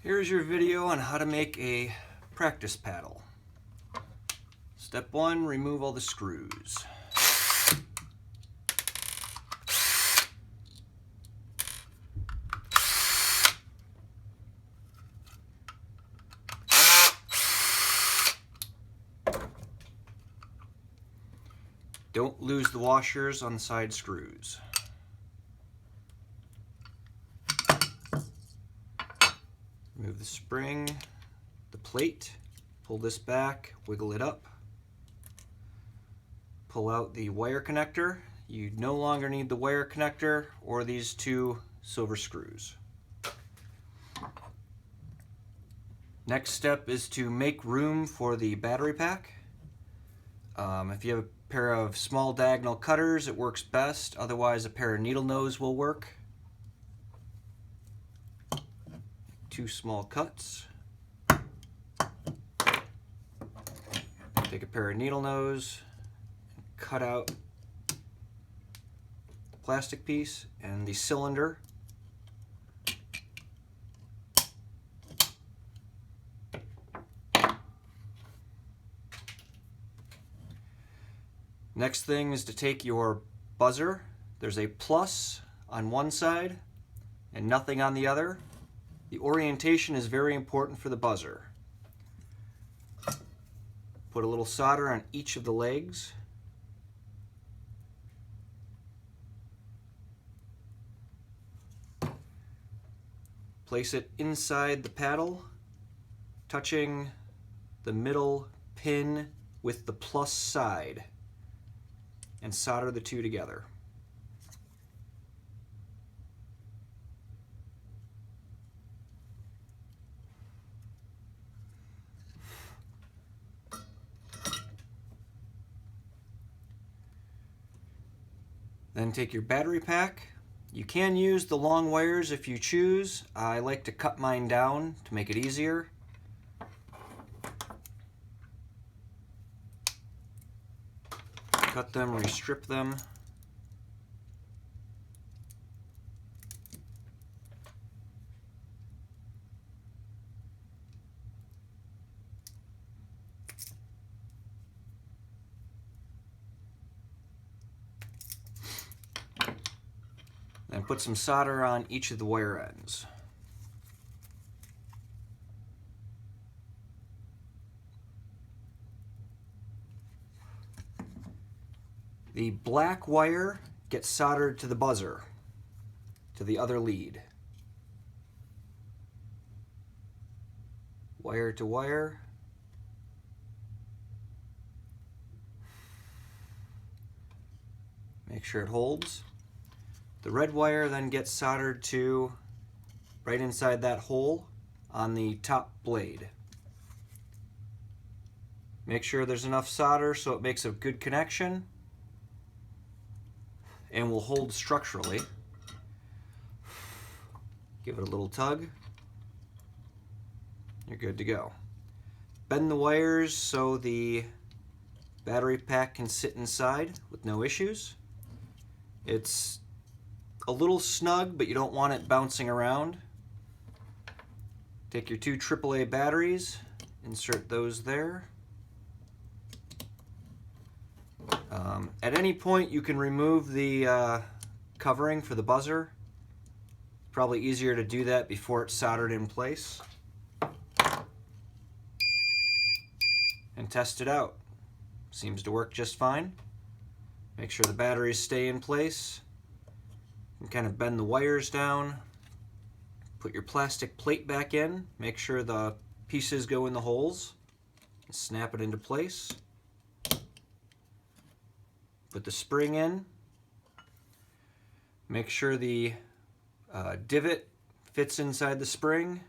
Here's your video on how to make a practice paddle. Step 1, remove all the screws. Don't lose the washers on the side screws. Remove the spring, the plate, pull this back, wiggle it up, pull out the wire connector. You no longer need the wire connector or these two silver screws. Next step is to make room for the battery pack. If you have a pair of small diagonal cutters, it works best. Otherwise, a pair of needle nose will work. 2 small cuts. Take a pair of needle nose, cut out the plastic piece and the cylinder. Next thing is to take your buzzer. There's a plus on one side and nothing on the other. The orientation is very important for the buzzer. Put a little solder on each of the legs. Place it inside the paddle, touching the middle pin with the plus side, and solder the two together. Then take your battery pack. You can use the long wires if you choose. I like to cut mine down to make it easier. Cut them, restrip them. Then put some solder on each of the wire ends. The black wire gets soldered to the buzzer, to the other lead. Wire to wire. Make sure it holds. The red wire then gets soldered to right inside that hole on the top blade. Make sure there's enough solder so it makes a good connection and will hold structurally. Give it a little tug. You're good to go. Bend the wires so the battery pack can sit inside with no issues. It's a little snug, but you don't want it bouncing around. Take your 2 AAA batteries, insert those there. At any point you can remove the covering for the buzzer. Probably easier to do that before it's soldered in place. And test it out. Seems to work just fine. Make sure the batteries stay in place. And kind of bend the wires down. Put your plastic plate back in. Make sure the pieces go in the holes. And snap it into place. Put the spring in. Make sure the divot fits inside the spring.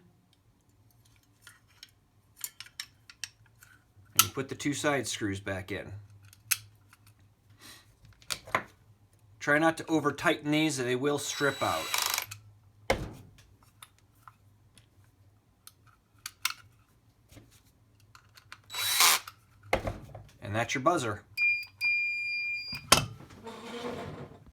And you put the 2 side screws back in. Try not to over tighten these or they will strip out. And that's your buzzer.